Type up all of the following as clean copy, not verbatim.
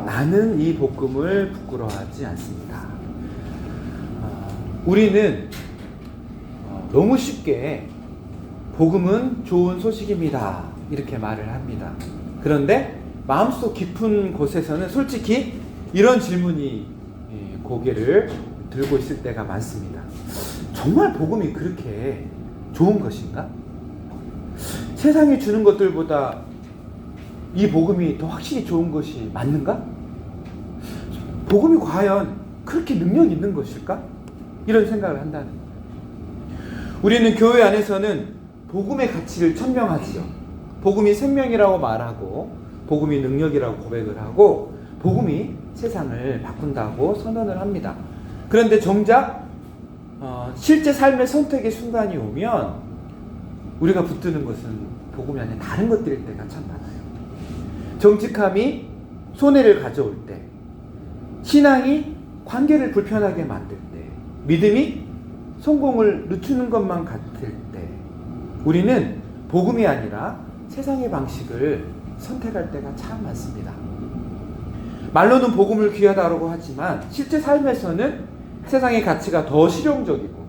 나는 이 복음을 부끄러워하지 않습니다. 우리는 너무 쉽게 복음은 좋은 소식입니다 이렇게 말을 합니다. 그런데 마음속 깊은 곳에서는 솔직히 이런 질문이 고개를 들고 있을 때가 많습니다. 정말 복음이 그렇게 좋은 것인가? 세상이 주는 것들보다 이 복음이 더 확실히 좋은 것이 맞는가? 복음이 과연 그렇게 능력 있는 것일까? 이런 생각을 한다는 거예요. 우리는 교회 안에서는 복음의 가치를 천명하지요. 복음이 생명이라고 말하고 복음이 능력이라고 고백을 하고 복음이 세상을 바꾼다고 선언을 합니다. 그런데 정작 실제 삶의 선택의 순간이 오면 우리가 붙드는 것은 복음이 아닌 다른 것들일 때가 참 많아요. 정직함이 손해를 가져올 때, 신앙이 관계를 불편하게 만들 때, 믿음이 성공을 늦추는 것만 같을 때 우리는 복음이 아니라 세상의 방식을 선택할 때가 참 많습니다. 말로는 복음을 귀하다고 하지만 실제 삶에서는 세상의 가치가 더 실용적이고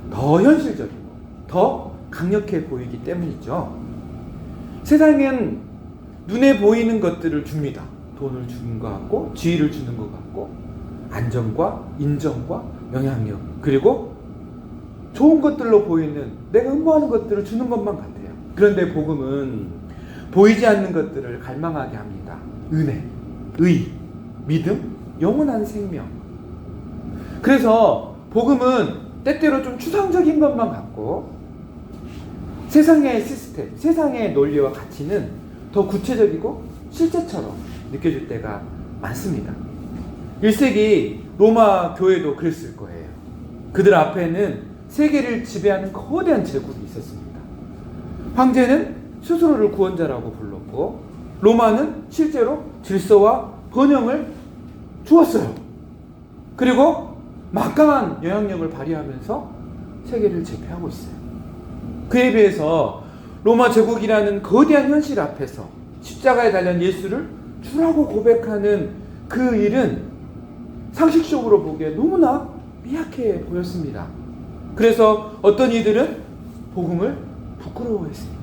더 현실적이고 더 강력해 보이기 때문이죠. 세상은 눈에 보이는 것들을 줍니다. 돈을 주는 것 같고 지위를 주는 것 같고 안정과 인정과 영향력 그리고 좋은 것들로 보이는 내가 흠모하는 것들을 주는 것만 같아요. 그런데 복음은 보이지 않는 것들을 갈망하게 합니다. 은혜, 의, 믿음, 영원한 생명. 그래서 복음은 때때로 좀 추상적인 것만 같고 세상의 시스템, 세상의 논리와 가치는 더 구체적이고 실제처럼 느껴질 때가 많습니다. 1세기 로마 교회도 그랬을 거예요. 그들 앞에는 세계를 지배하는 거대한 제국이 있었습니다. 황제는 스스로를 구원자라고 불렀고 로마는 실제로 질서와 번영을 주었어요. 그리고 막강한 영향력을 발휘하면서 세계를 제패하고 있어요. 그에 비해서 로마 제국이라는 거대한 현실 앞에서 십자가에 달린 예수를 주라고 고백하는 그 일은 상식적으로 보기에 너무나 미약해 보였습니다. 그래서 어떤 이들은 복음을 부끄러워했습니다.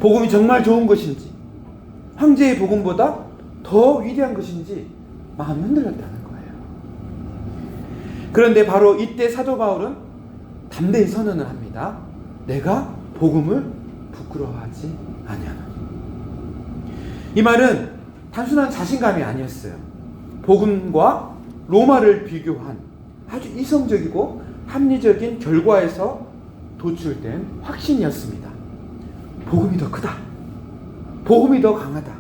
복음이 정말 좋은 것인지 황제의 복음보다 더 위대한 것인지 마음이 흔들렸다는 거예요. 그런데 바로 이때 사도 바울은 담대히 선언을 합니다. 내가 복음을 부끄러워하지 아니하노니. 이 말은 단순한 자신감이 아니었어요. 복음과 로마를 비교한 아주 이성적이고 합리적인 결과에서 도출된 확신이었습니다. 복음이 더 크다. 복음이 더 강하다.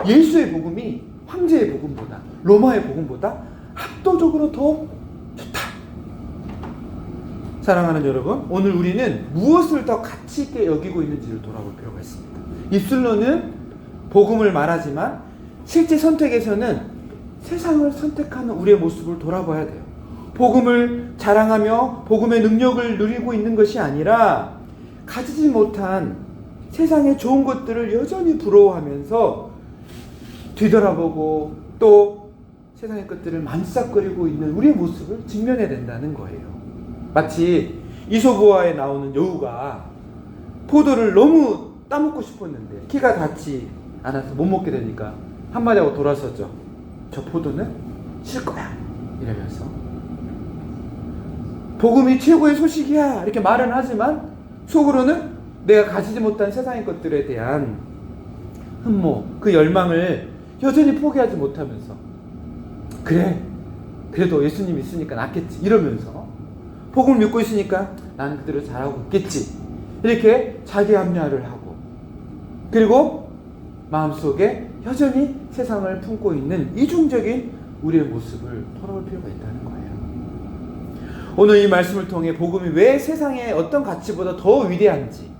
예수의 복음이 황제의 복음보다 로마의 복음보다 압도적으로 더 좋다. 사랑하는 여러분, 오늘 우리는 무엇을 더 가치 있게 여기고 있는지를 돌아볼 필요가 있습니다. 입술로는 복음을 말하지만 실제 선택에서는 세상을 선택하는 우리의 모습을 돌아봐야 돼요. 복음을 자랑하며 복음의 능력을 누리고 있는 것이 아니라 가지지 못한 세상의 좋은 것들을 여전히 부러워하면서 뒤돌아보고 또 세상의 것들을 만삭거리고 있는 우리의 모습을 직면해야 된다는 거예요. 마치 이솝우화에 나오는 여우가 포도를 너무 따먹고 싶었는데 키가 닿지 않아서 못 먹게 되니까 한마디 하고 돌아섰죠. 저 포도는 실 거야 이러면서 복음이 최고의 소식이야 이렇게 말은 하지만 속으로는 내가 가지지 못한 세상의 것들에 대한 흠모, 그 열망을 여전히 포기하지 못하면서 그래도 예수님 있으니까 낫겠지 이러면서 복음을 믿고 있으니까 나는 그대로 잘하고 있겠지 이렇게 자기 합리화를 하고 그리고 마음속에 여전히 세상을 품고 있는 이중적인 우리의 모습을 돌아볼 필요가 있다는 거예요. 오늘 이 말씀을 통해 복음이 왜 세상의 어떤 가치보다 더 위대한지,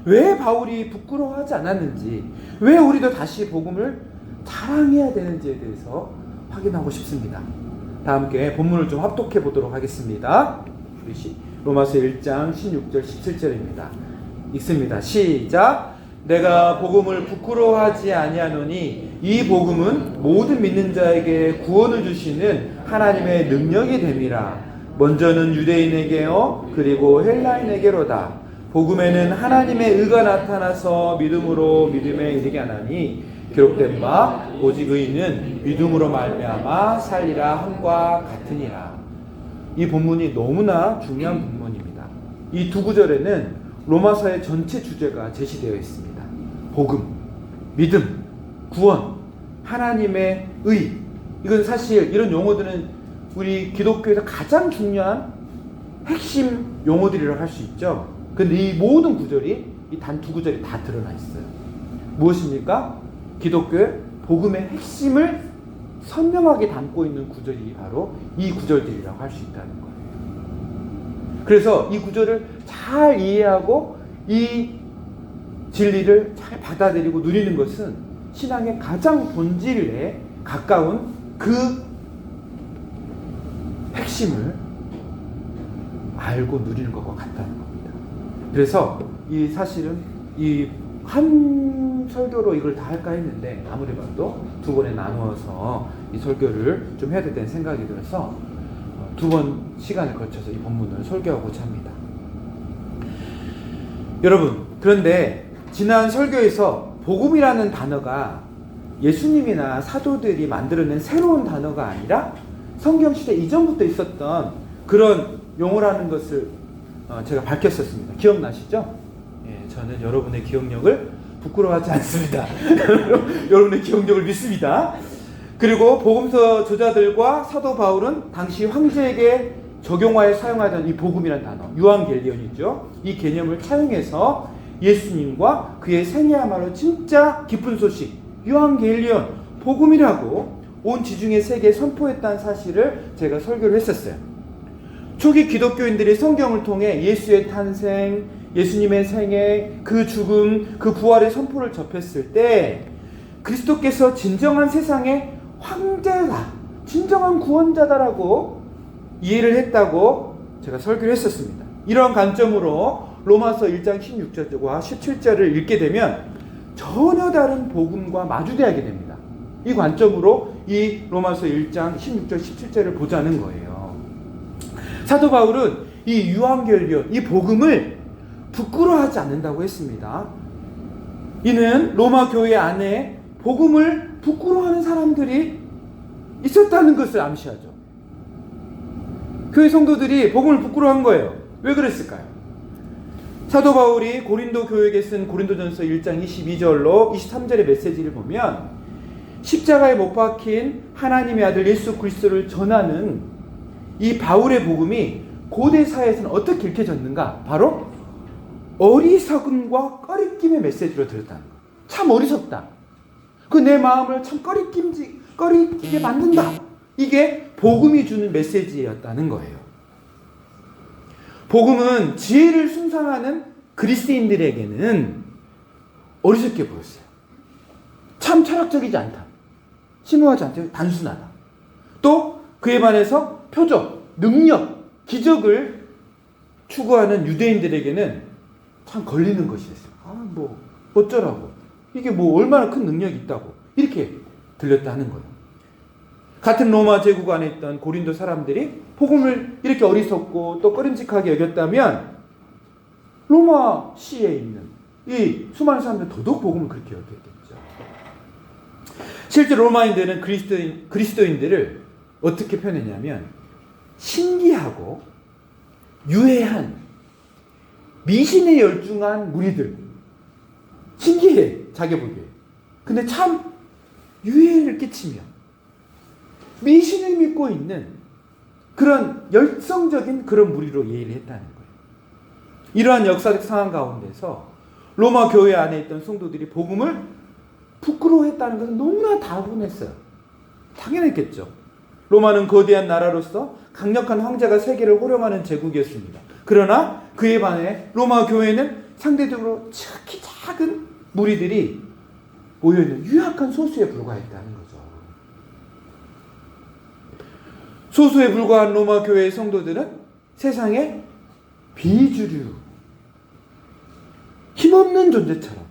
왜 바울이 부끄러워하지 않았는지, 왜 우리도 다시 복음을 자랑해야 되는지에 대해서 확인하고 싶습니다. 다 함께 본문을 좀 합독해 보도록 하겠습니다. 로마서 1장 16절 17절입니다. 읽습니다. 시작. 내가 복음을 부끄러워하지 아니하노니 이 복음은 모든 믿는 자에게 구원을 주시는 하나님의 능력이 됨이라. 먼저는 유대인에게요 그리고 헬라인에게로다. 복음에는 하나님의 의가 나타나서 믿음으로 믿음에 이르게 하나니 기록된 바 오직 의인은 믿음으로 말미암아 살리라 함과 같으니라. 이 본문이 너무나 중요한 본문입니다. 이 두 구절에는 로마서의 전체 주제가 제시되어 있습니다. 복음, 믿음, 구원, 하나님의 의. 이건 사실 이런 용어들은 우리 기독교에서 가장 중요한 핵심 용어들이라고 할 수 있죠. 근데 이 모든 구절이 이 단 두 구절이 다 드러나 있어요. 무엇입니까? 기독교의 복음의 핵심을 선명하게 담고 있는 구절이 바로 이 구절들이라고 할 수 있다는 거예요. 그래서 이 구절을 잘 이해하고 이 진리를 잘 받아들이고 누리는 것은 신앙의 가장 본질에 가까운 그 핵심을 알고 누리는 것과 같다는 겁니다. 그래서 이 사실은 이 한 설교로 이걸 다 할까 했는데 아무리 봐도 두 번에 나누어서 이 설교를 좀 해야 된다는 생각이 들어서 두 번 시간을 거쳐서 이 본문을 설교하고자 합니다. 여러분, 그런데 지난 설교에서 복음이라는 단어가 예수님이나 사도들이 만들어낸 새로운 단어가 아니라 성경시대 이전부터 있었던 그런 용어라는 것을 제가 밝혔었습니다. 기억나시죠? 예, 저는 여러분의 기억력을 부끄러워하지 않습니다. 여러분의 기억력을 믿습니다. 그리고 복음서 저자들과 사도 바울은 당시 황제에게 적용하여 사용하던 이 복음이라는 단어, 유앙겔리온이죠. 이 개념을 차용해서 예수님과 그의 생애야말로 진짜 기쁜 소식, 유앙겔리온, 복음이라고 온 지중해 세계에 선포했다는 사실을 제가 설교를 했었어요. 초기 기독교인들이 성경을 통해 예수의 탄생, 예수님의 생애, 그 죽음, 그 부활의 선포를 접했을 때 그리스도께서 진정한 세상의 황제다, 진정한 구원자다라고 이해를 했다고 제가 설교를 했었습니다. 이러한 관점으로 로마서 1장 16절과 17절을 읽게 되면 전혀 다른 복음과 마주대하게 됩니다. 이 관점으로 이 로마서 1장 16절 17절을 보자는 거예요. 사도 바울은 이 유앙겔리온, 이 복음을 부끄러워하지 않는다고 했습니다. 이는 로마 교회 안에 복음을 부끄러워하는 사람들이 있었다는 것을 암시하죠. 교회 성도들이 복음을 부끄러워한 거예요. 왜 그랬을까요? 사도 바울이 고린도 교회에게 쓴 고린도전서 1장 22절로 23절의 메시지를 보면 십자가에 못 박힌 하나님의 아들 예수 그리스도를 전하는 이 바울의 복음이 고대 사회에서는 어떻게 읽혀졌는가? 바로 어리석음과 꺼리낌의 메시지로 들었다는 거예요. 참 어리석다. 그 내 마음을 참 꺼리게 만든다. 이게 복음이 주는 메시지였다는 거예요. 복음은 지혜를 숭상하는 그리스도인들에게는 어리석게 보였어요. 참 철학적이지 않다. 심오하지 않다. 단순하다. 또 그에 반해서 표적, 능력, 기적을 추구하는 유대인들에게는 참 걸리는 것이었어요. 뭐 어쩌라고. 이게 뭐 얼마나 큰 능력이 있다고. 이렇게 들렸다는 거예요. 같은 로마 제국 안에 있던 고린도 사람들이 복음을 이렇게 어리석고 또 꺼림직하게 여겼다면 로마 시에 있는 이 수많은 사람들은 더더욱 복음을 그렇게 여겼겠죠. 실제 로마인들은 그리스도인들을 어떻게 표현했냐면 신기하고 유해한 미신에 열중한 무리들. 신기해, 자기 보기에. 근데 참 유해를 끼치며 미신을 믿고 있는 그런 열성적인 그런 무리로 예의를 했다는 거예요. 이러한 역사적 상황 가운데서 로마 교회 안에 있던 성도들이 복음을 부끄러워했다는 것은 너무나 다분했어요. 당연했겠죠. 로마는 거대한 나라로서 강력한 황제가 세계를 호령하는 제국이었습니다. 그러나 그에 반해 로마 교회는 상대적으로 특히 작은 무리들이 모여있는 유약한 소수에 불과했다는 거죠. 소수에 불과한 로마 교회의 성도들은 세상의 비주류, 힘없는 존재처럼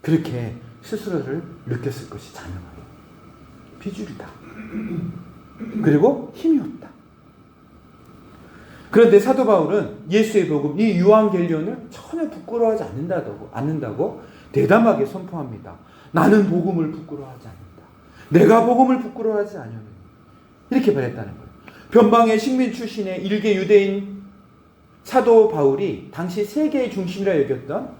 그렇게 스스로를 느꼈을 것이 자명하다. 비주류다. 그리고 힘이 없다. 그런데 사도 바울은 예수의 복음, 이 유한겔리온을 전혀 부끄러워하지 않는다고 대담하게 선포합니다. 나는 복음을 부끄러워하지 않는다. 내가 복음을 부끄러워하지 않으면 이렇게 말했다는 거예요. 변방의 식민 출신의 일개 유대인 사도 바울이 당시 세계의 중심이라 여겼던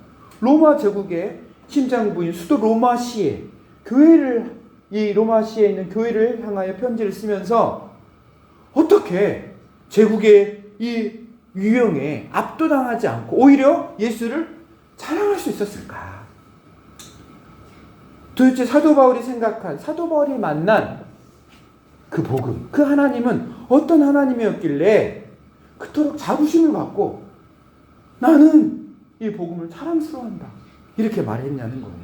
로마 제국의 심장부인 수도 로마시에 이 로마시에 있는 교회를 향하여 편지를 쓰면서 어떻게 제국의 이 유형에 압도당하지 않고 오히려 예수를 자랑할 수 있었을까? 도대체 사도 바울이 만난 그 복음, 그 하나님은 어떤 하나님이었길래 그토록 자부심을 갖고 나는 이 복음을 자랑스러워한다. 이렇게 말했냐는 거예요.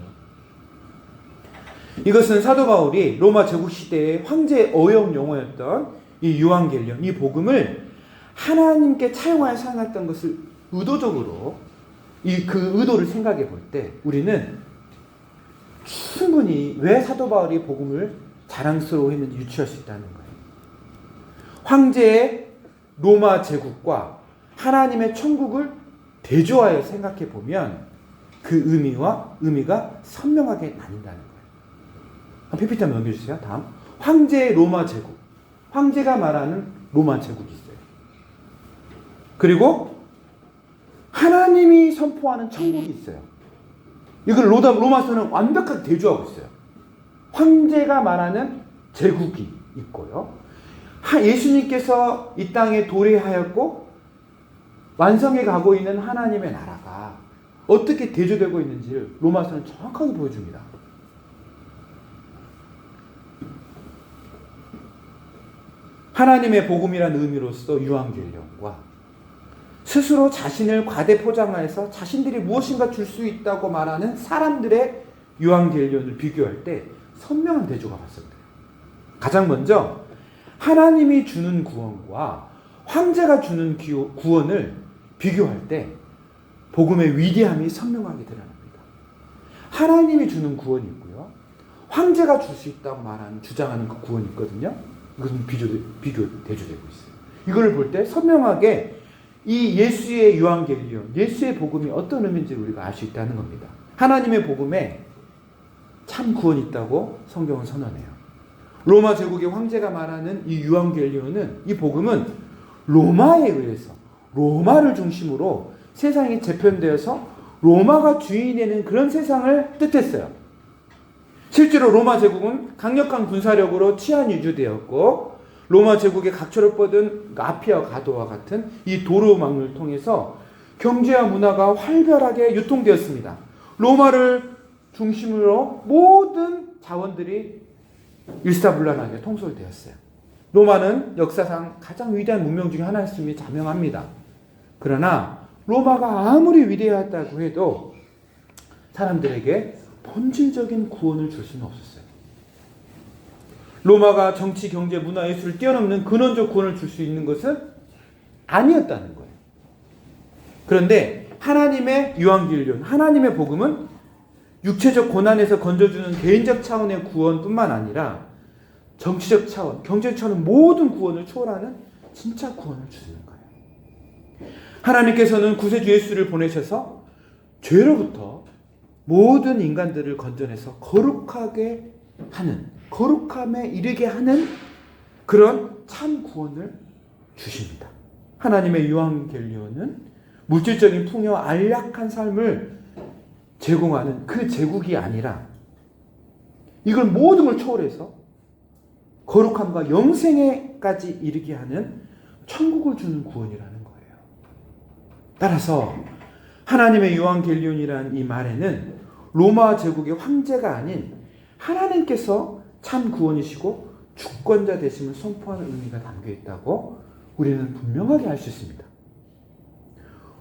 이것은 사도 바울이 로마 제국 시대의 황제 어용 용어였던 이 유한겔리온, 이 복음을 하나님께 차용하여 사용했던 것을 의도적으로 그 의도를 생각해 볼 때 우리는 충분히 왜 사도 바울이 복음을 자랑스러워했는지 유추할 수 있다는 거예요. 황제의 로마 제국과 하나님의 천국을 대조하여 생각해 보면 그 의미가 선명하게 나뉜다는 거예요. PPT 한번 넘겨주세요. 다음. 황제의 로마 제국. 황제가 말하는 로마 제국이 있어요. 그리고 하나님이 선포하는 천국이 있어요. 이걸 로마서는 완벽하게 대조하고 있어요. 황제가 말하는 제국이 있고요. 예수님께서 이 땅에 도래하였고 완성해 가고 있는 하나님의 나라가 어떻게 대조되고 있는지를 로마서는 정확하게 보여줍니다. 하나님의 복음이라는 의미로서 유한겔리온과 스스로 자신을 과대 포장하여서 자신들이 무엇인가 줄 수 있다고 말하는 사람들의 유한겔리온을 비교할 때 선명한 대조가 발생돼요. 가장 먼저 하나님이 주는 구원과 황제가 주는 구원을 비교할 때 복음의 위대함이 선명하게 드러납니다. 하나님이 주는 구원이 있고요. 황제가 줄 수 있다고 주장하는 그 구원이 있거든요. 이것은 비교 대조되고 있어요. 이걸 볼 때 선명하게 이 예수의 유한겔리온, 예수의 복음이 어떤 의미인지 우리가 알 수 있다는 겁니다. 하나님의 복음에 참 구원이 있다고 성경은 선언해요. 로마 제국의 황제가 말하는 이 유한겔리온은, 이 복음은 로마에 의해서 로마를 중심으로 세상이 재편되어서 로마가 주인이 되는 그런 세상을 뜻했어요. 실제로 로마 제국은 강력한 군사력으로 치안 유지되었고 로마 제국의 각처로 뻗은 아피아 가도와 같은 이 도로망을 통해서 경제와 문화가 활발하게 유통되었습니다. 로마를 중심으로 모든 자원들이 일사불란하게 통솔되었어요. 로마는 역사상 가장 위대한 문명 중에 하나였음이 자명합니다. 그러나 로마가 아무리 위대하다고 해도 사람들에게 본질적인 구원을 줄 수는 없었어요. 로마가 정치, 경제, 문화, 예술을 뛰어넘는 근원적 구원을 줄 수 있는 것은 아니었다는 거예요. 그런데 하나님의 유한겔리온, 하나님의 복음은 육체적 고난에서 건져주는 개인적 차원의 구원뿐만 아니라 정치적 차원, 경제적 차원 모든 구원을 초월하는 진짜 구원을 주시는 거예요. 하나님께서는 구세주 예수를 보내셔서 죄로부터 모든 인간들을 건져내서 거룩하게 하는, 거룩함에 이르게 하는 그런 참 구원을 주십니다. 하나님의 유한겔리온은 물질적인 풍요와 안락한 삶을 제공하는 그 제국이 아니라 이걸 모든 걸 초월해서 거룩함과 영생에까지 이르게 하는 천국을 주는 구원이라는 거예요. 따라서 하나님의 유한겔리온이라는 이 말에는 로마 제국의 황제가 아닌 하나님께서 참 구원이시고 주권자 되심을 선포하는 의미가 담겨 있다고 우리는 분명하게 알 수 있습니다.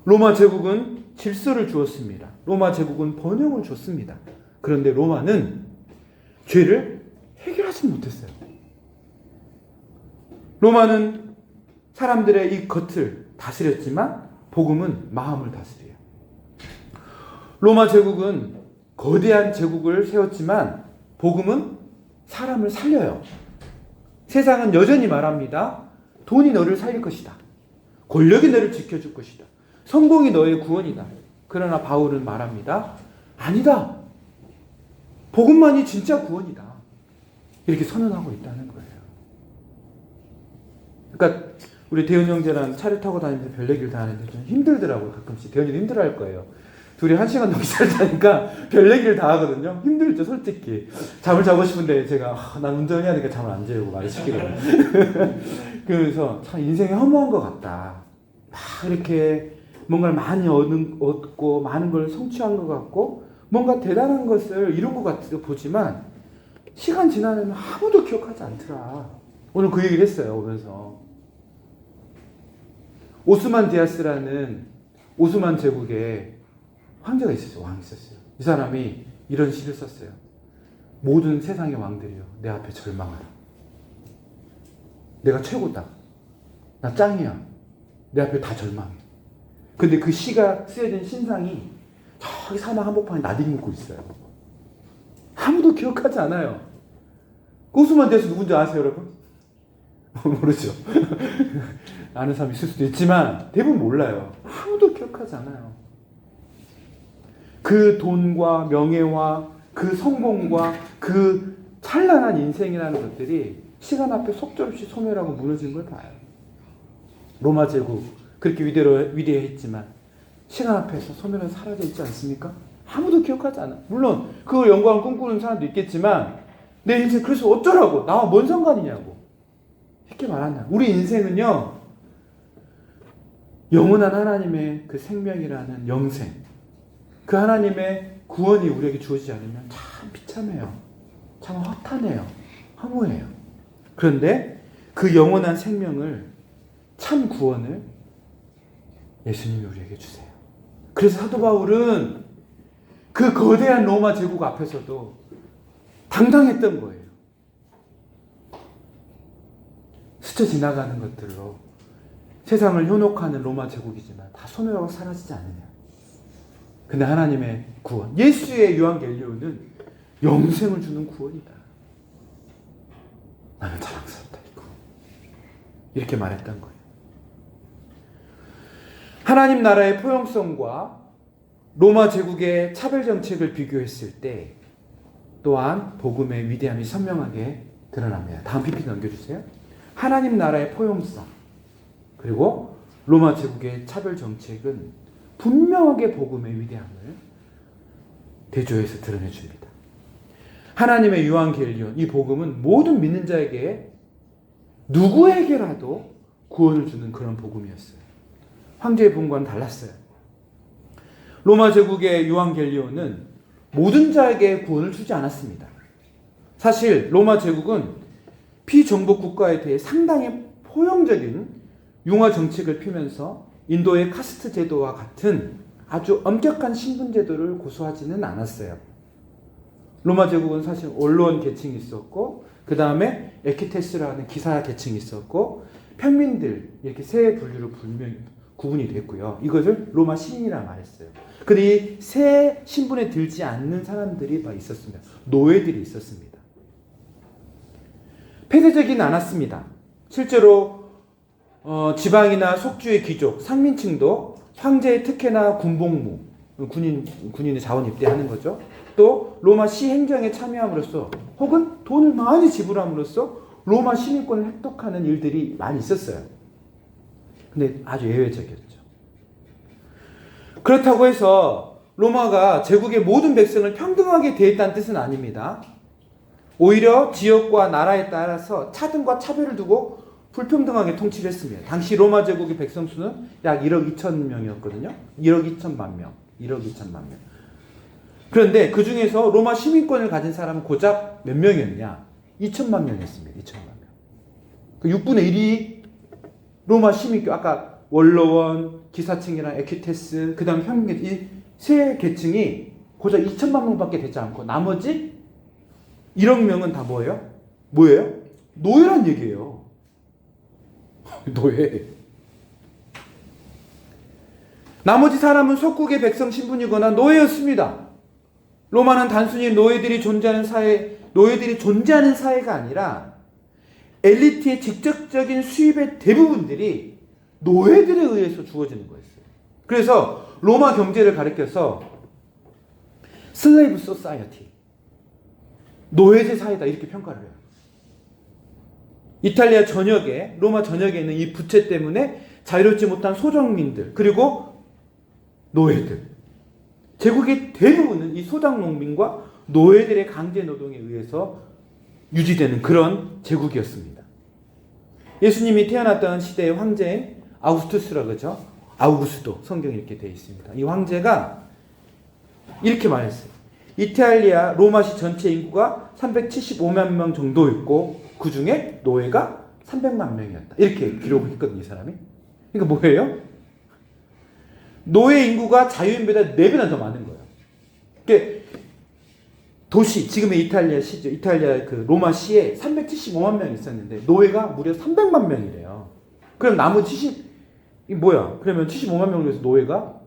로마 제국은 질서를 주었습니다. 로마 제국은 번영을 줬습니다. 그런데 로마는 죄를 해결하지 못했어요. 로마는 사람들의 이 겉을 다스렸지만 복음은 마음을 다스려요. 로마 제국은 거대한 제국을 세웠지만 복음은 사람을 살려요. 세상은 여전히 말합니다. 돈이 너를 살릴 것이다. 권력이 너를 지켜줄 것이다. 성공이 너의 구원이다. 그러나 바울은 말합니다. 아니다. 복음만이 진짜 구원이다. 이렇게 선언하고 있다는 거예요. 그러니까 우리 대현 형제랑 차를 타고 다니면서 별 얘기를 다 하는데 좀 힘들더라고요. 가끔씩. 대현이도 힘들어할 거예요. 둘이 1시간 넘게 잘 타니까 별 얘기를 다 하거든요. 힘들죠, 솔직히. 잠을 자고 싶은데 제가 난 운전해야 되니까 잠을 안 자려고 말을 시키거든요. 그래서 참 인생이 허무한 것 같다. 막 이렇게 뭔가를 많이 얻고 많은 걸 성취한 것 같고 뭔가 대단한 것을 이룬 것 같아 보지만 시간 지나면 아무도 기억하지 않더라. 오늘 그 얘기를 했어요, 오면서. 오스만 디아스라는 오스만 제국에 황제가 있었어요. 왕이 있었어요. 이 사람이 이런 시를 썼어요. 모든 세상의 왕들이요, 내 앞에 절망하라. 내가 최고다. 나 짱이야. 내 앞에 다 절망해. 근데 그 시가 쓰여진 신상이 저기 사막 한복판에 나뒹굴고 있어요. 아무도 기억하지 않아요. 오스만 디아스 누군지 아세요, 여러분? 모르죠. 아는 사람이 있을 수도 있지만 대부분 몰라요. 아무도 기억하지 않아요. 그 돈과 명예와 그 성공과 그 찬란한 인생이라는 것들이 시간 앞에 속절없이 소멸하고 무너지는 걸 봐요. 로마 제국 그렇게 위대했지만 시간 앞에서 소멸은 사라져 있지 않습니까? 아무도 기억하지 않아. 물론 그 영광을 꿈꾸는 사람도 있겠지만 내 인생 그래서 어쩌라고? 나와 뭔 상관이냐고 이렇게 말한다. 우리 인생은요, 영원한 하나님의 그 생명이라는 영생, 그 하나님의 구원이 우리에게 주어지지 않으면 참 비참해요. 참 허탄해요. 허무해요. 그런데 그 영원한 생명을, 참 구원을 예수님이 우리에게 주세요. 그래서 사도 바울은 그 거대한 로마 제국 앞에서도 당당했던 거예요. 스쳐 지나가는 것들로 세상을 현혹하는 로마 제국이지만 다 소멸하고 사라지지 않느냐. 근데 하나님의 구원, 예수의 유한겔리오는 영생을 주는 구원이다. 나는 자랑스럽다, 이 구원. 이렇게 말했던 거예요. 하나님 나라의 포용성과 로마 제국의 차별 정책을 비교했을 때 또한 복음의 위대함이 선명하게 드러납니다. 다음 PPT 넘겨주세요. 하나님 나라의 포용성 그리고 로마 제국의 차별 정책은 분명하게 복음의 위대함을 대조해서 드러내줍니다. 하나님의 유한겔리온, 이 복음은 모든 믿는 자에게 누구에게라도 구원을 주는 그런 복음이었어요. 황제의 복음과는 달랐어요. 로마 제국의 유한겔리온은 모든 자에게 구원을 주지 않았습니다. 사실 로마 제국은 피정복 국가에 대해 상당히 포용적인 융화 정책을 펴면서 인도의 카스트 제도와 같은 아주 엄격한 신분 제도를 고수하지는 않았어요. 로마 제국은 사실 원로원 계층이 있었고 그 다음에 에키테스라는 기사 계층이 있었고 평민들 이렇게 세 분류로 구분이 됐고요. 이것을 로마 시민이라 말했어요. 근데 이 세 신분에 들지 않는 사람들이 막 있었습니다. 노예들이 있었습니다. 폐쇄적이진 않았습니다. 실제로 지방이나 속주의 귀족, 상민층도 황제의 특혜나 군복무, 군인의 자원 입대하는 거죠. 또 로마 시 행정에 참여함으로써 혹은 돈을 많이 지불함으로써 로마 시민권을 획득하는 일들이 많이 있었어요. 근데 아주 예외적이었죠. 그렇다고 해서 로마가 제국의 모든 백성을 평등하게 대했다는 뜻은 아닙니다. 오히려 지역과 나라에 따라서 차등과 차별을 두고 불평등하게 통치를 했습니다. 당시 로마 제국의 백성 수는 약 1억 2천 명이었거든요. 1억 2천만 명. 1억 2천만 명. 그런데 그 중에서 로마 시민권을 가진 사람은 고작 몇 명이었냐? 2천만 명이었습니다. 2천만 명. 그 6분의 1이 로마 시민권, 아까 원로원, 기사층이랑 에퀴테스, 그 다음 평민계층, 이 세 계층이 고작 2천만 명밖에 되지 않고 나머지 1억 명은 다 뭐예요? 뭐예요? 노예란 얘기예요. 노예. 나머지 사람은 속국의 백성 신분이거나 노예였습니다. 로마는 단순히 노예들이 존재하는 사회가 아니라 엘리트의 직접적인 수입의 대부분들이 노예들에 의해서 주어지는 거였어요. 그래서 로마 경제를 가리켜서 슬레이브 소사이어티, 노예제 사회다 이렇게 평가를 해요. 이탈리아 전역에, 로마 전역에 있는 이 부채 때문에 자유롭지 못한 소정민들, 그리고 노예들, 제국의 대부분은 이 소작 농민과 노예들의 강제 노동에 의해서 유지되는 그런 제국이었습니다. 예수님이 태어났던 시대의 황제인 아우구스투스라 그러죠. 아우구스도 성경에 이렇게 되어 있습니다. 이 황제가 이렇게 말했어요. 이탈리아 로마시 전체 인구가 375만 명 정도였고 그 중에 노예가 300만 명이었다. 이렇게 기록을 했거든요, 이 사람이. 그러니까 뭐예요? 노예 인구가 자유인보다 4배나 더 많은 거예요. 그러니까 도시, 지금의 이탈리아시죠. 이탈리아 그 로마시에 375만 명이 있었는데 노예가 무려 300만 명이래요. 그럼 나머지 그러면 75만 명을 위해서 노예가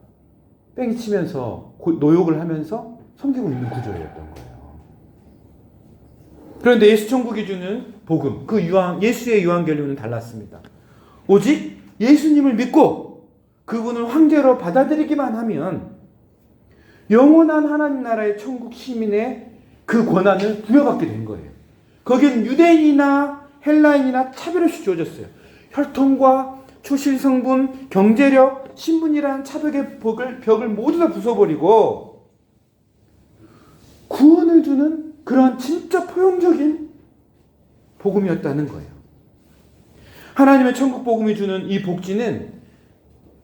뺑이 치면서 노역을 하면서 섬기고 있는 구조였던 거예요. 그런데 예수 천국이 주는 복음, 예수의 유한결론은 달랐습니다. 오직 예수님을 믿고 그분을 황제로 받아들이기만 하면 영원한 하나님 나라의 천국 시민의 그 권한을 부여받게 된 거예요. 거기는 유대인이나 헬라인이나 차별 없이 주어졌어요. 혈통과 초실 성분, 경제력, 신분이라는 차벽의 벽을 모두 다 부숴버리고 구원을 주는 그러한 진짜 포용적인 복음이었다는 거예요. 하나님의 천국 복음이 주는 이 복지는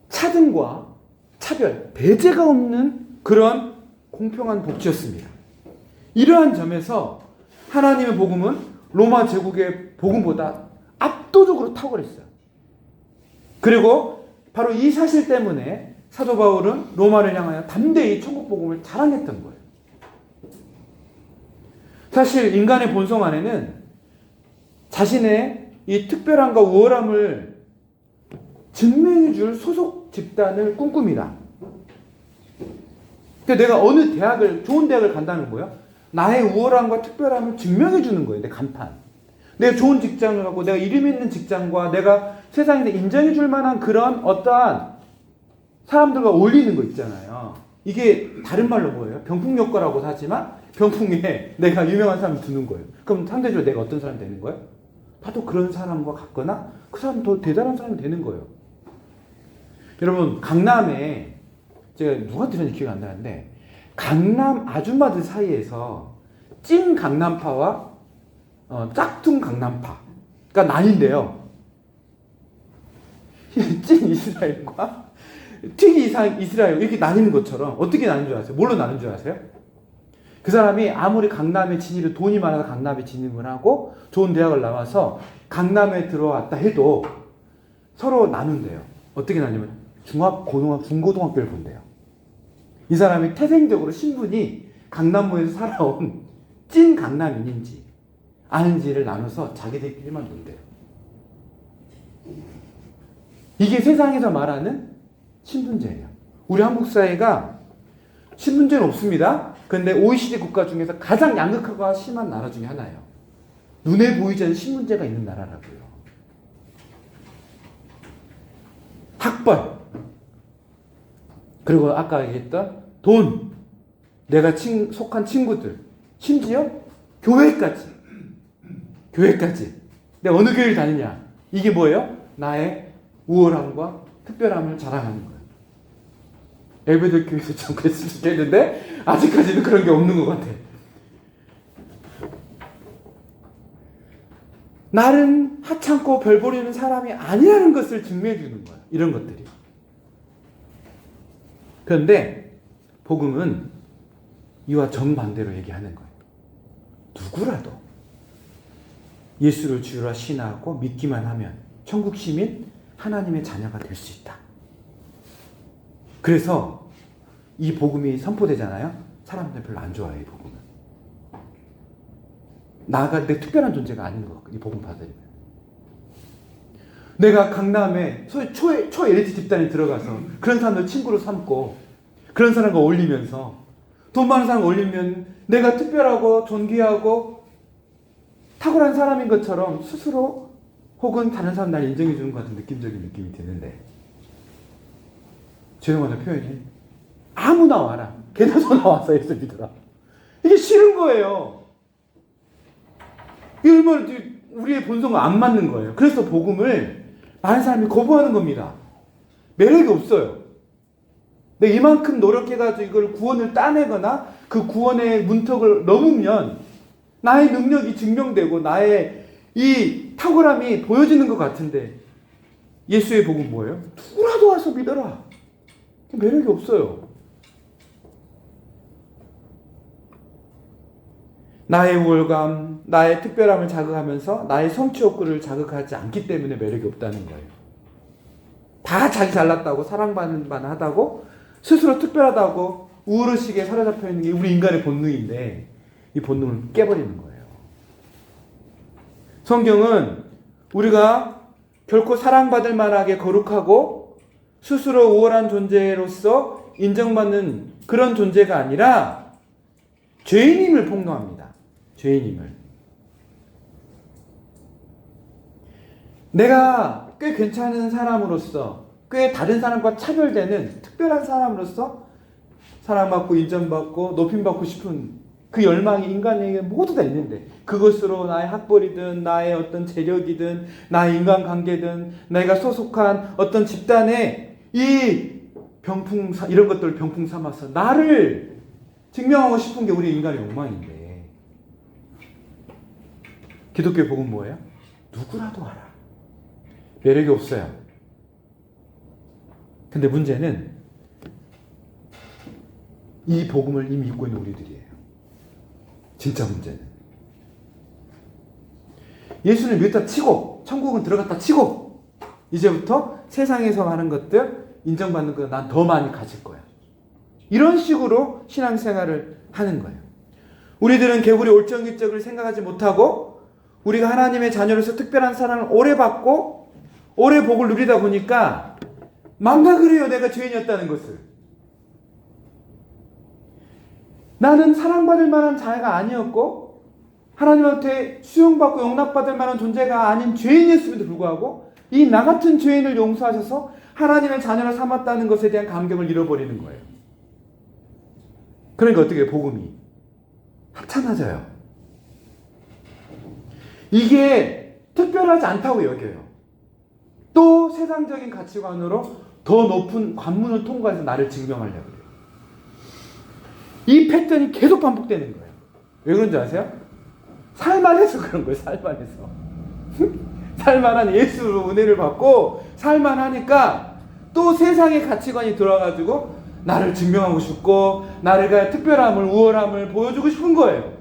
차등과 차별, 배제가 없는 그런 공평한 복지였습니다. 이러한 점에서 하나님의 복음은 로마 제국의 복음보다 압도적으로 탁월했어요. 그리고 바로 이 사실 때문에 사도 바울은 로마를 향하여 담대히 천국 복음을 자랑했던 거예요. 사실 인간의 본성 안에는 자신의 이 특별함과 우월함을 증명해 줄 소속 집단을 꿈꿉니다. 그러니까 내가 어느 좋은 대학을 간다는 거예요. 나의 우월함과 특별함을 증명해 주는 거예요. 내 간판. 내가 좋은 직장을 갖고 내가 이름 있는 직장과 내가 세상에 인정해 줄 만한 그런 어떠한 사람들과 어울리는 거 있잖아요. 이게 다른 말로 뭐예요? 병풍효과라고 하지만 병풍에 내가 유명한 사람을 두는 거예요. 그럼 상대적으로 내가 어떤 사람이 되는 거예요? 나도 그런 사람과 같거나 그 사람 더 대단한 사람이 되는 거예요. 여러분 강남에 제가 누가 들었는지 기억이 안 나는데 강남 아줌마들 사이에서 찐 강남파와 짝퉁 강남파가 나뉜대요. 찐 이스라엘과 특이 이스라엘 이렇게 나뉘는 것처럼 어떻게 나뉜 줄 아세요? 뭘로 나눈 줄 아세요? 그 사람이 아무리 강남에 진입을 돈이 많아서 강남에 진입을 하고 좋은 대학을 나와서 강남에 들어왔다 해도 서로 나눈대요. 어떻게 나뉘면 중고등학교를 본대요. 이 사람이 태생적으로 신분이 강남구에서 살아온 찐 강남인인지 아닌지를 나눠서 자기들끼리만 논대요. 이게 세상에서 말하는 신분제예요. 우리 한국 사회가 신분제는 없습니다. 그런데 OECD 국가 중에서 가장 양극화가 심한 나라 중에 하나예요. 눈에 보이지 않는 신분제가 있는 나라라고요. 학벌, 그리고 아까 얘기했던 돈, 내가 속한 친구들, 심지어 교회까지. 내가 어느 교회를 다니냐. 이게 뭐예요? 나의 우월함과 특별함을 자랑하는 거예요. 엘베드 교회에서 좀 그랬으면 좋겠는데 아직까지는 그런 게 없는 것 같아. 나는 하찮고 별 보리는 사람이 아니라는 것을 증명해 주는 거예요. 이런 것들이. 그런데 복음은 이와 정반대로 얘기하는 거예요. 누구라도 예수를 주로 신하고 믿기만 하면 천국 시민, 하나님의 자녀가 될 수 있다. 그래서 이 복음이 선포되잖아요. 사람들은 별로 안 좋아해요, 이 복음은. 내 특별한 존재가 아닌 것 같고, 이 복음 받으려면. 내가 강남에 초엘리트 집단에 들어가서 그런 사람들 친구로 삼고 그런 사람과 어울리면서 돈 많은 사람 올리면 내가 특별하고 존귀하고 탁월한 사람인 것처럼 스스로 혹은 다른 사람 날 인정해 주는 것 같은 느낌적인 느낌이 드는데, 조용하는 표현이 아무나 와라. 개나소 나와서 예수 믿어라. 이게 싫은 거예요. 이게 얼마나 우리의 본성과 안 맞는 거예요. 그래서 복음을 많은 사람이 거부하는 겁니다. 매력이 없어요. 내가 이만큼 노력해가지고 이걸 구원을 따내거나 그 구원의 문턱을 넘으면 나의 능력이 증명되고 나의 이 탁월함이 보여지는 것 같은데, 예수의 복음 뭐예요? 누구라도 와서 믿어라. 매력이 없어요. 나의 우월감, 나의 특별함을 자극하면서 나의 성취 욕구를 자극하지 않기 때문에 매력이 없다는 거예요. 다 자기 잘났다고, 사랑받는 만하다고, 스스로 특별하다고 우월의식에 사로잡혀 있는 게 우리 인간의 본능인데, 이 본능을 깨버리는 거예요. 성경은 우리가 결코 사랑받을 만하게 거룩하고 스스로 우월한 존재로서 인정받는 그런 존재가 아니라 죄인임을 폭로합니다. 죄인임을. 내가 꽤 괜찮은 사람으로서, 꽤 다른 사람과 차별되는 특별한 사람으로서 사랑받고 인정받고 높임받고 싶은 그 열망이 인간에게 모두 다 있는데, 그것으로 나의 학벌이든 나의 어떤 재력이든 나의 인간관계든 내가 소속한 어떤 집단의 이 이런 것들을 병풍 삼아서 나를 증명하고 싶은 게 우리 인간의 욕망인데, 기독교의 복음은 뭐예요? 누구라도 와라. 매력이 없어요. 근데 문제는 이 복음을 이미 믿고 있는 우리들이에요. 진짜 문제는. 예수를 믿었다 치고, 천국은 들어갔다 치고, 이제부터 세상에서 하는 것들, 인정받는 거 난 더 많이 가질 거야. 이런 식으로 신앙생활을 하는 거예요. 우리들은 개구리 올정기적을 생각하지 못하고, 우리가 하나님의 자녀로서 특별한 사랑을 오래 받고, 오래 복을 누리다 보니까 망각을 해요. 내가 죄인이었다는 것을. 나는 사랑받을 만한 자가 아니었고 하나님한테 수용받고 용납받을 만한 존재가 아닌 죄인이었음에도 불구하고 이 나 같은 죄인을 용서하셔서 하나님의 자녀를 삼았다는 것에 대한 감격을 잃어버리는 거예요. 그러니까 어떻게 해요? 복음이 하찮아져요. 이게 특별하지 않다고 여겨요. 또 세상적인 가치관으로 더 높은 관문을 통과해서 나를 증명하려고 해요. 이 패턴이 계속 반복되는 거예요. 왜 그런지 아세요? 살만해서 그런 거예요. 살만해서. 살만한 예수로 은혜를 받고 살만하니까 또 세상의 가치관이 들어와가지고 나를 증명하고 싶고 나를 특별함을, 우월함을 보여주고 싶은 거예요.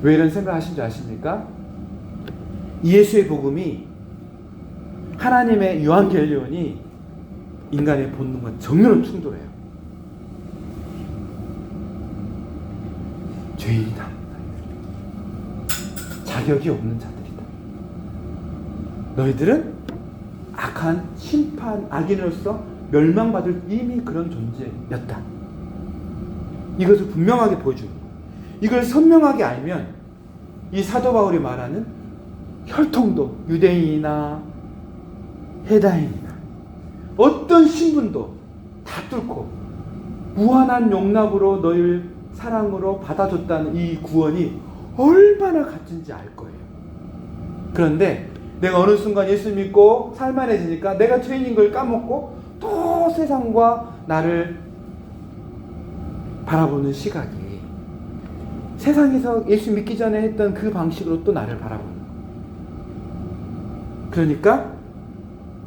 왜 이런 생각 하신 줄 아십니까? 예수의 복음이, 하나님의 유한겔리온이 인간의 본능과 정면으로 충돌해요. 죄인이다. 자격이 없는 자들이다. 너희들은 악한 심판, 악인으로서 멸망받을 이미 그런 존재였다. 이것을 분명하게 보여주는 거예요. 이걸 선명하게 알면 이 사도 바울이 말하는 혈통도, 유대인이나 해다인이나 어떤 신분도 다 뚫고 무한한 용납으로 너희를 사랑으로 받아줬다는 이 구원이 얼마나 값진지 알 거예요. 그런데 내가 어느 순간 예수 믿고 살만해지니까 내가 죄인인 걸 까먹고 또 세상과 나를 바라보는 시각이 세상에서 예수 믿기 전에 했던 그 방식으로 또 나를 바라보는 거예요. 그러니까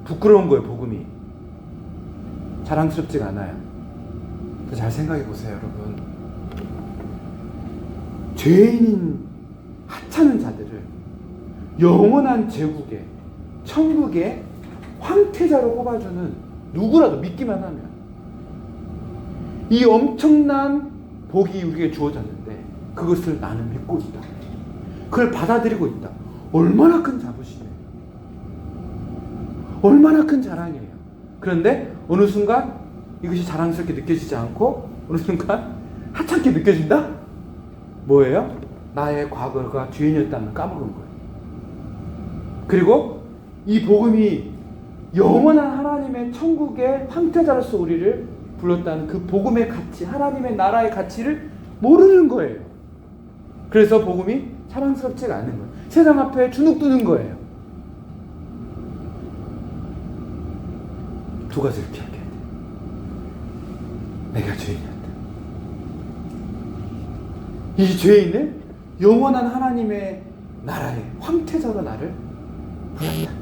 부끄러운 거예요. 복음이 자랑스럽지가 않아요. 잘 생각해 보세요, 여러분. 죄인인 하찮은 자들을 영원한 제국의 천국의 황태자로 뽑아주는, 누구라도 믿기만 하면 이 엄청난 복이 우리에게 주어졌는데 그것을 나는 믿고 있다. 그걸 받아들이고 있다. 얼마나 큰 자부심이에요. 얼마나 큰 자랑이에요. 그런데 어느 순간 이것이 자랑스럽게 느껴지지 않고 어느 순간 하찮게 느껴진다? 뭐예요? 나의 과거가 죄인이었다는 걸 까먹은 거예요. 그리고 이 복음이 영원한 하나님의 천국의 황태자로서 우리를 불렀다는 그 복음의 가치, 하나님의 나라의 가치를 모르는 거예요. 그래서 복음이 자랑스럽지가 않은 거예요. 세상 앞에 주눅드는 거예요. 두 가지를 기억해야 돼. 내가 죄인이었다. 이 죄인을 영원한 하나님의 나라의 황태자로 나를 불렀다.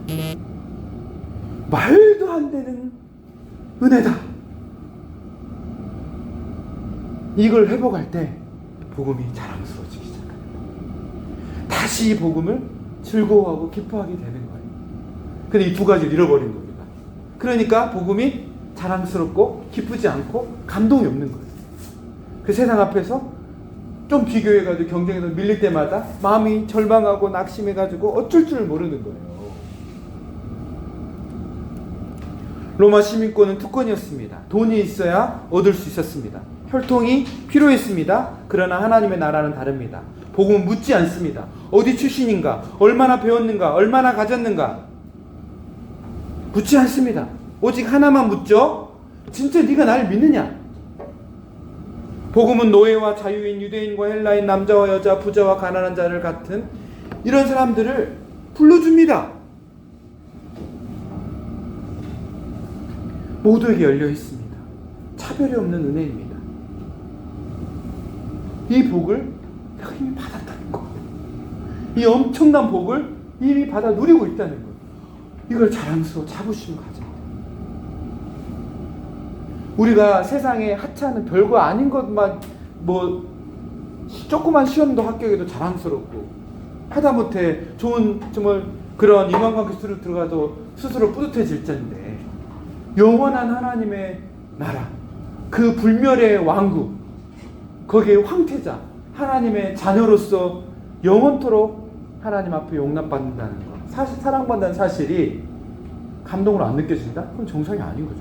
말도 안 되는 은혜다. 이걸 회복할 때 복음이 자랑스러워지기 시작합니다. 다시 이 복음을 즐거워하고 기뻐하게 되는 거예요. 근데 이 두 가지를 잃어버린 겁니다. 그러니까 복음이 자랑스럽고 기쁘지 않고 감동이 없는 거예요. 그 세상 앞에서 좀 비교해가지고 경쟁에서 밀릴 때마다 마음이 절망하고 낙심해가지고 어쩔 줄 모르는 거예요. 로마 시민권은 특권이었습니다. 돈이 있어야 얻을 수 있었습니다. 혈통이 필요했습니다. 그러나 하나님의 나라는 다릅니다. 복음은 묻지 않습니다. 어디 출신인가, 얼마나 배웠는가, 얼마나 가졌는가 묻지 않습니다. 오직 하나만 묻죠. 진짜 네가 나를 믿느냐? 복음은 노예와 자유인, 유대인과 헬라인, 남자와 여자, 부자와 가난한 자를 같은 이런 사람들을 불러줍니다. 모두에게 열려 있습니다. 차별이 없는 은혜입니다. 이 복을 내가 이미 받았다는 거. 이 엄청난 복을 이미 받아 누리고 있다는 거. 이걸 자랑스러워 자부심을 가져야 돼요. 우리가 세상에 하찮은 별거 아닌 것만 뭐 조그만 시험도 합격해도 자랑스럽고 하다못해 좋은 정말 그런 인간관계 속으로 들어가도 스스로 뿌듯해질 텐데 영원한 하나님의 나라, 그 불멸의 왕국, 거기에 황태자, 하나님의 자녀로서 영원토록 하나님 앞에 용납받는다는 것, 사랑받는다는 사실이 감동으로 안 느껴진다? 그건 정상이 아닌 거죠.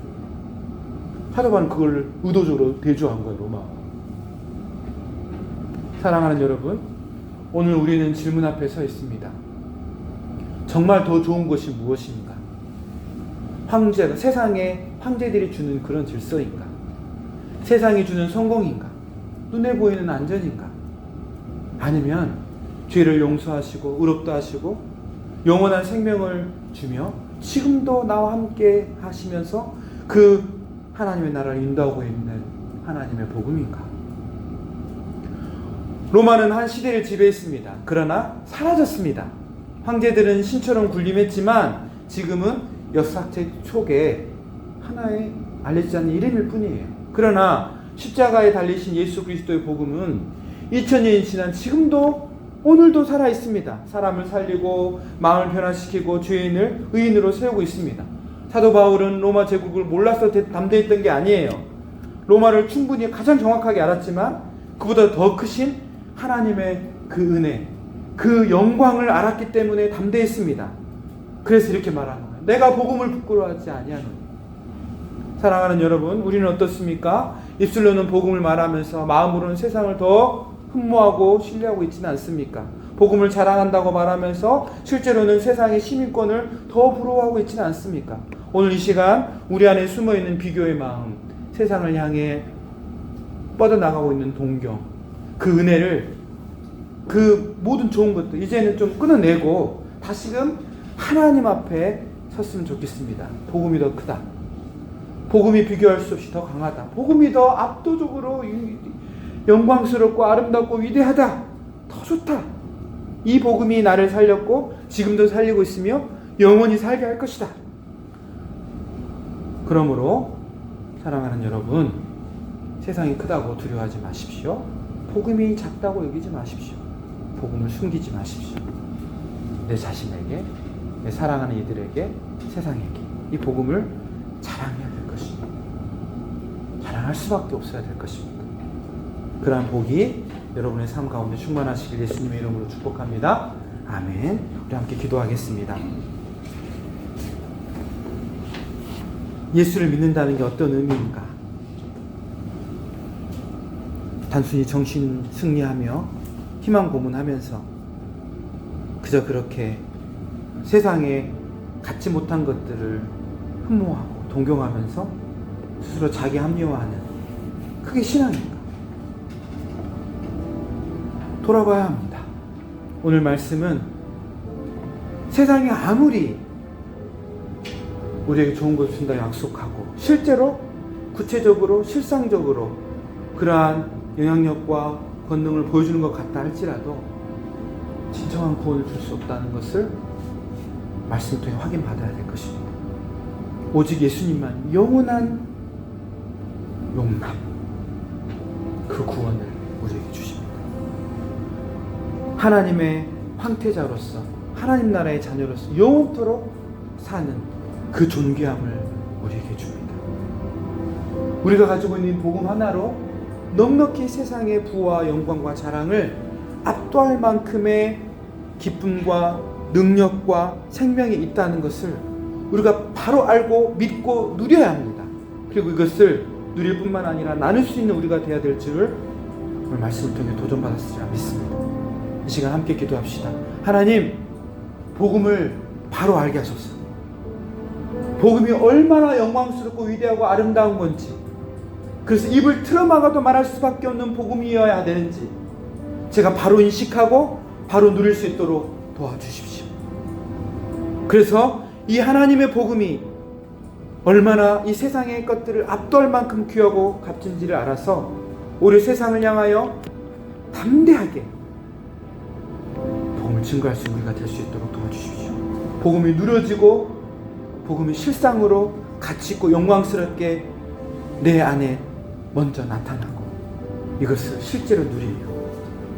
사도 바울은 그걸 의도적으로 대조한 거예요, 로마. 사랑하는 여러분, 오늘 우리는 질문 앞에 서 있습니다. 정말 더 좋은 것이 무엇인가? 황제가, 세상에 황제들이 주는 그런 질서인가? 세상이 주는 성공인가? 눈에 보이는 안전인가? 아니면 죄를 용서하시고 의롭다 하시고 영원한 생명을 주며 지금도 나와 함께 하시면서 그 하나님의 나라를 인도하고 있는 하나님의 복음인가? 로마는 한 시대를 지배했습니다. 그러나 사라졌습니다. 황제들은 신처럼 군림했지만 지금은 역사책 속에 하나의 알려지지 않는 이름일 뿐이에요. 그러나 십자가에 달리신 예수 그리스도의 복음은 2000년이 지난 지금도 오늘도 살아 있습니다. 사람을 살리고 마음을 변화시키고 죄인을 의인으로 세우고 있습니다. 사도 바울은 로마 제국을 몰라서 담대했던 게 아니에요. 로마를 충분히 가장 정확하게 알았지만 그보다 더 크신 하나님의 그 은혜, 그 영광을 알았기 때문에 담대했습니다. 그래서 이렇게 말하는 거예요. 내가 복음을 부끄러워하지 아니하노니. 사랑하는 여러분, 우리는 어떻습니까? 입술로는 복음을 말하면서 마음으로는 세상을 더 흠모하고 신뢰하고 있지는 않습니까? 복음을 자랑한다고 말하면서 실제로는 세상의 시민권을 더 부러워하고 있지는 않습니까? 오늘 이 시간 우리 안에 숨어있는 비교의 마음, 세상을 향해 뻗어나가고 있는 동경, 그 은혜를, 그 모든 좋은 것들 이제는 좀 끊어내고 다시금 하나님 앞에 섰으면 좋겠습니다. 복음이 더 크다. 복음이 비교할 수 없이 더 강하다. 복음이 더 압도적으로 영광스럽고 아름답고 위대하다. 더 좋다. 이 복음이 나를 살렸고 지금도 살리고 있으며 영원히 살게 할 것이다. 그러므로 사랑하는 여러분, 세상이 크다고 두려워하지 마십시오. 복음이 작다고 여기지 마십시오. 복음을 숨기지 마십시오. 내 자신에게, 내 사랑하는 이들에게, 세상에게 이 복음을 자랑해야 될 것입니다. 자랑할 수밖에 없어야 될 것입니다. 그러한 복이 여러분의 삶 가운데 충만하시길 예수님의 이름으로 축복합니다. 아멘. 우리 함께 기도하겠습니다. 예수를 믿는다는 게 어떤 의미인가? 단순히 정신 승리하며 희망 고문하면서 그저 그렇게 세상에 갖지 못한 것들을 흠모하고 동경하면서 스스로 자기 합리화하는, 그게 신앙인가? 돌아봐야 합니다. 오늘 말씀은 세상이 아무리 우리에게 좋은 것을 준다 약속하고 실제로 구체적으로 실상적으로 그러한 영향력과 권능을 보여주는 것 같다 할지라도 진정한 구원을 줄 수 없다는 것을 말씀을 통해 확인받아야 될 것입니다. 오직 예수님만 영원한 용납, 그 구원을 우리에게 주십니다. 하나님의 황태자로서 하나님 나라의 자녀로서 영원토록 사는 그 존귀함을 우리에게 줍니다. 우리가 가지고 있는 복음 하나로 넉넉히 세상의 부와 영광과 자랑을 압도할 만큼의 기쁨과 능력과 생명이 있다는 것을 우리가 바로 알고 믿고 누려야 합니다. 그리고 이것을 누릴 뿐만 아니라 나눌 수 있는 우리가 되어야 될 줄을 오늘 말씀을 통해 도전받았으리라 믿습니다. 이 시간 함께 기도합시다. 하나님, 복음을 바로 알게 하소서. 복음이 얼마나 영광스럽고 위대하고 아름다운 건지, 그래서 입을 틀어막아도 말할 수밖에 없는 복음이어야 되는지 제가 바로 인식하고 바로 누릴 수 있도록 도와주십시오. 그래서 이 하나님의 복음이 얼마나 이 세상의 것들을 압도할 만큼 귀하고 값진지를 알아서 우리 세상을 향하여 담대하게 복음을 증거할 수 있는 우리가 될 수 있도록 도와주십시오. 복음이 누려지고 복음이 실상으로 가치 있고 영광스럽게 내 안에 먼저 나타나고 이것을 실제로 누리며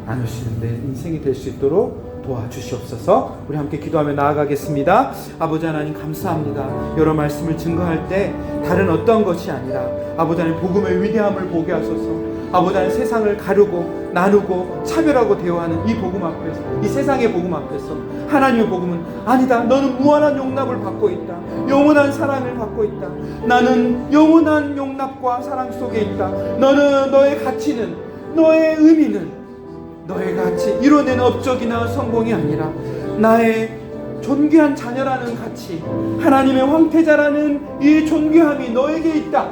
나눌 수 있는 내 인생이 될 수 있도록 도와주시옵소서. 우리 함께 기도하며 나아가겠습니다. 아버지 하나님 감사합니다. 여러 말씀을 증거할 때 다른 어떤 것이 아니라 아버지 하나님 복음의 위대함을 보게 하소서. 아버지 하나님 세상을 가르고 나누고 차별하고 대화하는 이 복음 앞에서, 이 세상의 복음 앞에서 하나님의 복음은 아니다. 너는 무한한 용납을 받고 있다. 영원한 사랑을 받고 있다. 나는 영원한 용납과 사랑 속에 있다. 너는, 너의 가치는, 너의 의미는 너의 가치, 이뤄낸 업적이나 성공이 아니라 나의 존귀한 자녀라는 가치, 하나님의 황태자라는 이 존귀함이 너에게 있다.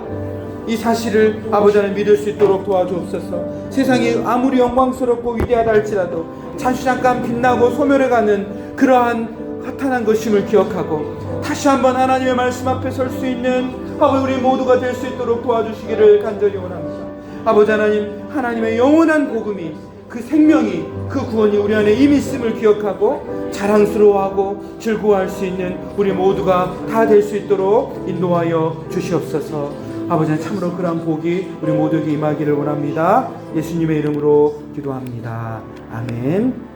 이 사실을 아버지 하나님 믿을 수 있도록 도와주옵소서. 세상이 아무리 영광스럽고 위대하다 할지라도 잠시 잠깐 빛나고 소멸해가는 그러한 허탄한 것임을 기억하고 다시 한번 하나님의 말씀 앞에 설 수 있는 아버지 우리 모두가 될 수 있도록 도와주시기를 간절히 원합니다. 아버지 하나님, 하나님의 영원한 복음이, 그 생명이, 그 구원이 우리 안에 이미 있음을 기억하고 자랑스러워하고 즐거워할 수 있는 우리 모두가 다 될 수 있도록 인도하여 주시옵소서. 아버지 하나님, 참으로 그러한 복이 우리 모두에게 임하기를 원합니다. 예수님의 이름으로 기도합니다. 아멘.